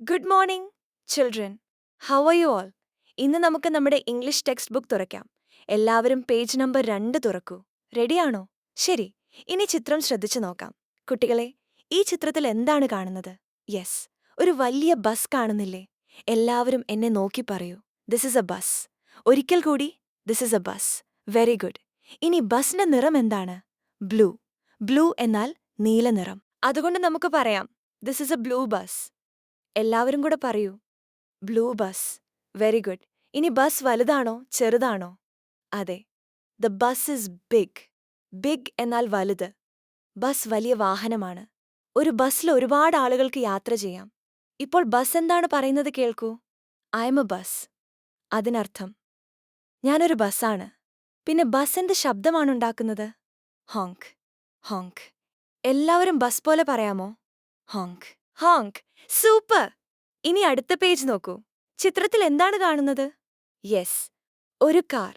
Good morning children. How are you all? ഇന്ന് നമുക്ക് നമ്മുടെ ഇംഗ്ലീഷ് ടെക്സ്റ്റ് ബുക്ക് തുറക്കാം. എല്ലാവരും പേജ് നമ്പർ 2 തുറക്കൂ. റെഡിയാണോ? ശരി, ഇനി ചിത്രം ശ്രദ്ധിച്ചു നോക്കാം. കുട്ടികളെ, ഈ ചിത്രത്തിൽ എന്താണ് കാണുന്നത്? യെസ്, ഒരു വലിയ ബസ് കാണുന്നില്ലേ? എല്ലാവരും എന്നെ നോക്കി പറയൂ, ദിസ് ഇസ് എ ബസ്. ഒരിക്കൽ കൂടി, this is A bus. Very good. ഇനി ബസിന്റെ നിറം എന്താണ്? ബ്ലൂ. ബ്ലൂ എന്നാൽ നീല നിറം. അതുകൊണ്ട് നമുക്ക് പറയാം, this is a blue bus. എല്ലാവരും കൂടെ പറയൂ, ബ്ലൂ ബസ്. Very good. ഇനി ബസ് വലുതാണോ ചെറുതാണോ? അതെ, the bus is big. Big എന്നാൽ വലുത്. ബസ് വലിയ വാഹനമാണ്. ഒരു ബസ്സിൽ ഒരുപാട് ആളുകൾക്ക് യാത്ര ചെയ്യാം. ഇപ്പോൾ ബസ് എന്താണ് പറയുന്നത് കേൾക്കൂ. I am a bus. അതിനർത്ഥം ഞാനൊരു ബസ്സാണ്. പിന്നെ ബസ് എന്ത് ശബ്ദമാണുണ്ടാക്കുന്നത്? ഹോങ്ക്. ഹോങ്ക്. എല്ലാവരും ബസ് പോലെ പറയാമോ? ഹോങ്ക്. ഹോങ്ക്. സൂപ്പർ. ഇനി അടുത്ത പേജ് നോക്കൂ. ചിത്രത്തിൽ എന്താണ് കാണുന്നത്? യെസ്, ഒരു കാർ.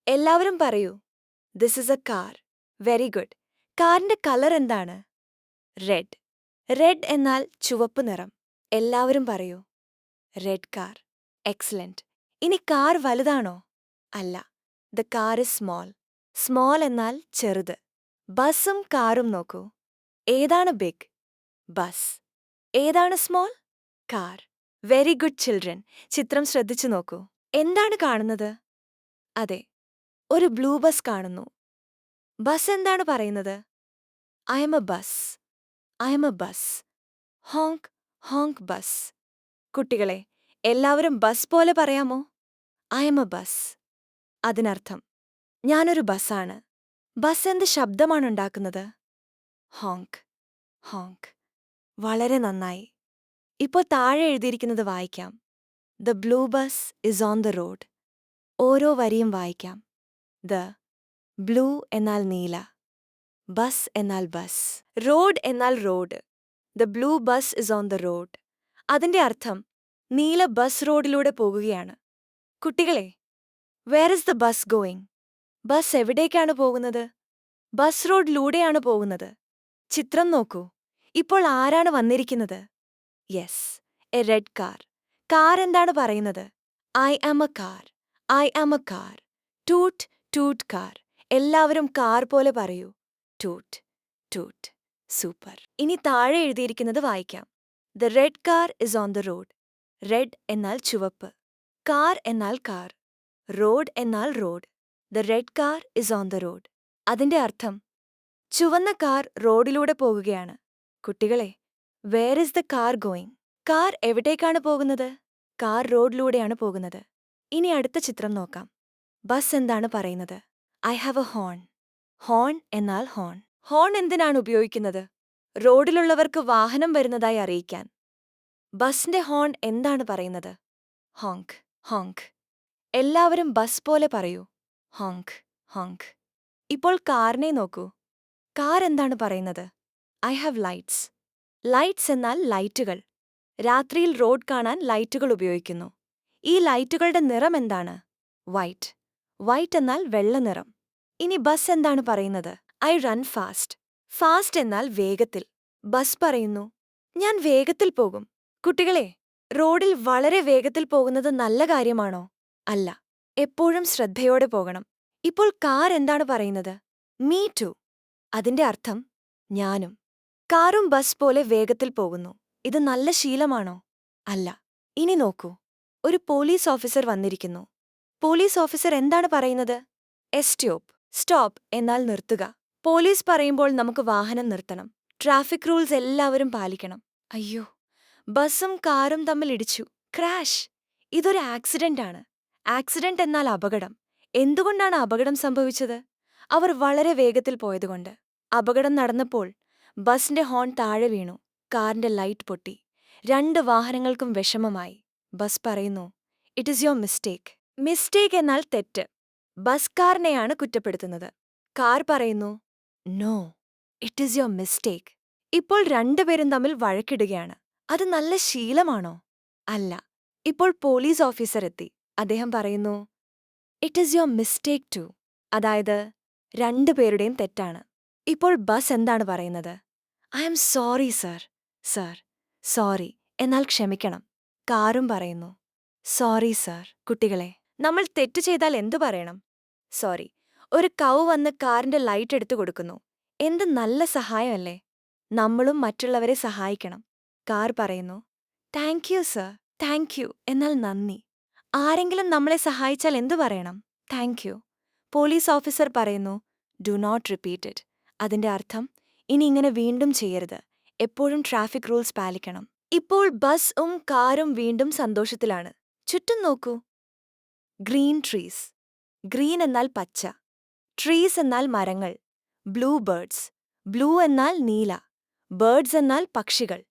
എല്ലാവരും പറയൂ, this is A car. Very good. കാറിന്റെ കളർ എന്താണ്? റെഡ്. റെഡ് എന്നാൽ ചുവപ്പ് നിറം. എല്ലാവരും പറയൂ, റെഡ് കാർ. എക്സലന്റ്. ഇനി കാർ വലുതാണോ? അല്ല, the car is small. Small എന്നാൽ ചെറുത്. ബസ്സും കാറും നോക്കൂ. ഏതാണ് ബിഗ്? ബസ്. ഏതാണ് small? Car. Very good children. ചിത്രം ശ്രദ്ധിച്ചു നോക്കൂ. എന്താണ് കാണുന്നത്? അതെ, ഒരു ബ്ലൂ ബസ് കാണുന്നു. ബസ് എന്താണ് പറയുന്നത്? I am a bus. I am a bus. Honk. Honk bus. കുട്ടികളെ, എല്ലാവരും ബസ് പോലെ പറയാമോ? I am a bus. അതിനർത്ഥം ഞാനൊരു ബസ്സാണ്. ബസ് എന്ത് ശബ്ദമാണുണ്ടാക്കുന്നത്? ഹോങ്ക്. ഹോങ്ക്. വളരെ നന്നായി. ഇപ്പോൾ താഴെ എഴുതിയിരിക്കുന്നത് വായിക്കാം. The blue bus is on the road. ഓരോ വരിയും വായിക്കാം. ദ ബ്ലൂ എന്നാൽ നീല, ബസ് എന്നാൽ ബസ്, റോഡ് എന്നാൽ road. The blue bus is on the road. അതിന്റെ അർത്ഥം നീല ബസ് റോഡിലൂടെ പോകുകയാണ്. കുട്ടികളെ, where is the bus going? Bus എവിടേക്കാണ് പോകുന്നത്? ബസ് റോഡിലൂടെയാണ് പോകുന്നത്. ചിത്രം നോക്കൂ. ഇപ്പോൾ ആരാണ് വന്നിരിക്കുന്നത്? Yes, a red car. Car എന്താണ് പറയുന്നത്? I am a car. I am a car. Toot toot car. എല്ലാവരും കാർ പോലെ പറയൂ. Toot toot. സൂപ്പർ. ഇനി താഴെ എഴുതിയിരിക്കുന്നത് വായിക്കാം. The red car is on the road. Red എന്നാൽ ചുവപ്പ്. കാർ എന്നാൽ കാർ. റോഡ് എന്നാൽ road. The red car is on the road. അതിന്റെ അർത്ഥം ചുവന്ന കാർ റോഡിലൂടെ പോകുകയാണ്. കുട്ടികളെ, where is the car going? Car എവിടേക്കാണ് പോകുന്നത്? കാർ റോഡിലൂടെയാണ് പോകുന്നത്. ഇനി അടുത്ത ചിത്രം നോക്കാം. ബസ് എന്താണ് പറയുന്നത്? I have A horn. Horn എന്നാൽ ഹോൺ. ഹോൺ എന്തിനാണ് ഉപയോഗിക്കുന്നത്? റോഡിലുള്ളവർക്ക് വാഹനം വരുന്നതായി അറിയിക്കാൻ. ബസിന്റെ ഹോൺ എന്താണ് പറയുന്നത്? ഹോങ്ക്. ഹോങ്ക്. എല്ലാവരും ബസ് പോലെ പറയൂ. ഹോങ്ക്. ഹോങ്ക്. ഇപ്പോൾ കാറിനെ നോക്കൂ. കാർ എന്താണ് പറയുന്നത്? I have lights. ലൈറ്റ്സ് എന്നാൽ ലൈറ്റുകൾ. രാത്രിയിൽ റോഡ് കാണാൻ ലൈറ്റുകൾ ഉപയോഗിക്കുന്നു. ഈ ലൈറ്റുകളുടെ നിറം എന്താണ്? വൈറ്റ്. വൈറ്റ് എന്നാൽ വെള്ള നിറം. ഇനി ബസ് എന്താണ് പറയുന്നത്? I run fast. ഫാസ്റ്റ് എന്നാൽ വേഗത്തിൽ. ബസ് പറയുന്നു, ഞാൻ വേഗത്തിൽ പോകും. കുട്ടികളെ, റോഡിൽ വളരെ വേഗത്തിൽ പോകുന്നത് നല്ല കാര്യമാണോ? അല്ല. എപ്പോഴും ശ്രദ്ധയോടെ പോകണം. ഇപ്പോൾ കാർ എന്താണ് പറയുന്നത്? Me too. അതിന്റെ അർത്ഥം ഞാനും. കാറും ബസ് പോലെ വേഗത്തിൽ പോകുന്നു. ഇത് നല്ല ശീലമാണോ? അല്ല. ഇനി നോക്കൂ. ഒരു പോലീസ് ഓഫീസർ വന്നിരിക്കുന്നു. പോലീസ് ഓഫീസർ എന്താണ് പറയുന്നത്? എസ്റ്റോപ്പ്. സ്റ്റോപ്പ് എന്നാൽ നിർത്തുക. പോലീസ് പറയുമ്പോൾ നമുക്ക് വാഹനം നിർത്തണം. ട്രാഫിക് റൂൾസ് എല്ലാവരും പാലിക്കണം. അയ്യോ, ബസ്സും കാറും തമ്മിൽ ഇടിച്ചു. ക്രാഷ്. ഇതൊരു ആക്സിഡന്റ് ആണ്. ആക്സിഡന്റ് എന്നാൽ അപകടം. എന്തുകൊണ്ടാണ് അപകടം സംഭവിച്ചത്? അവർ വളരെ വേഗത്തിൽ പോയതുകൊണ്ട്. അപകടം നടന്നപ്പോൾ ബസിന്റെ ഹോൺ താഴെ വീണു. കാറിന്റെ ലൈറ്റ് പൊട്ടി. 2 വാഹനങ്ങൾക്കും വിഷമമായി. ബസ് പറയുന്നു, it is your mistake. Mistake എന്നാൽ തെറ്റ്. ബസ് കാറിനെയാണ് കുറ്റപ്പെടുത്തുന്നത്. കാർ പറയുന്നു, no, it is your mistake. ഇപ്പോൾ 2 പേരും തമ്മിൽ വഴക്കിടുകയാണ്. അത് നല്ല ശീലമാണോ? അല്ല. ഇപ്പോൾ പോലീസ് ഓഫീസർ എത്തി. അദ്ദേഹം പറയുന്നു, it is your mistake too. അതായത് 2 പേരുടെയും തെറ്റാണ്. ഇപ്പോൾ ബസ് എന്താണ് പറയുന്നത്? I am sorry sir. Sir. Sorry എന്നാൽ ക്ഷമിക്കണം. കാറും പറയുന്നു സോറി സർ. കുട്ടികളെ, നമ്മൾ തെറ്റ് ചെയ്താൽ എന്തു പറയണം? സോറി. ഒരു കൗ വന്ന് കാറിന്റെ ലൈറ്റ് എടുത്തു കൊടുക്കുന്നു. എന്ത് നല്ല സഹായമല്ലേ? നമ്മളും മറ്റുള്ളവരെ സഹായിക്കണം. കാർ പറയുന്നു thank you sir. Thank you എന്നാൽ നന്ദി. ആരെങ്കിലും നമ്മളെ സഹായിച്ചാൽ എന്തു പറയണം? Thank you. പോലീസ് ഓഫീസർ പറയുന്നു ഡു നോട്ട് റിപ്പീറ്റ് ഇറ്റ്. അതിന്റെ അർത്ഥം ഇനി ഇങ്ങനെ വീണ്ടും ചെയ്യരുത്. എപ്പോഴും ട്രാഫിക് റൂൾസ് പാലിക്കണം. ഇപ്പോൾ ബസ്സും കാറും വീണ്ടും സന്തോഷത്തിലാണ്. ചുറ്റും നോക്കൂ. Green trees. ഗ്രീൻ എന്നാൽ പച്ച, ട്രീസ് എന്നാൽ മരങ്ങൾ, ബ്ലൂ ബേർഡ്സ്. ബ്ലൂ എന്നാൽ നീല, ബേർഡ്സ് എന്നാൽ പക്ഷികൾ.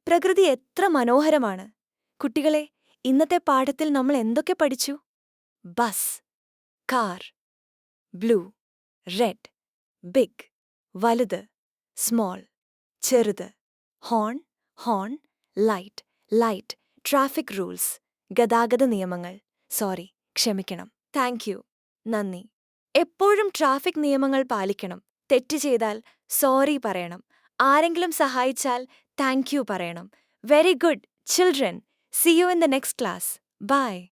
പ്രകൃതി എത്ര മനോഹരമാണ്. കുട്ടികളെ, ഇന്നത്തെ പാഠത്തിൽ നമ്മൾ എന്തൊക്കെ പഠിച്ചു? Bus, car, blue, red, big, വലുത്, സ്മോൾ, ചെറുത്, horn, horn, light, light, traffic rules, ഗതാഗത നിയമങ്ങൾ. സോറി, ക്ഷമിക്കണം. താങ്ക് യു, നന്ദി. എപ്പോഴും ട്രാഫിക് നിയമങ്ങൾ പാലിക്കണം. തെറ്റ് ചെയ്താൽ സോറി പറയണം. ആരെങ്കിലും സഹായിച്ചാൽ താങ്ക് യു പറയണം. Very good children. See you in the next class. By.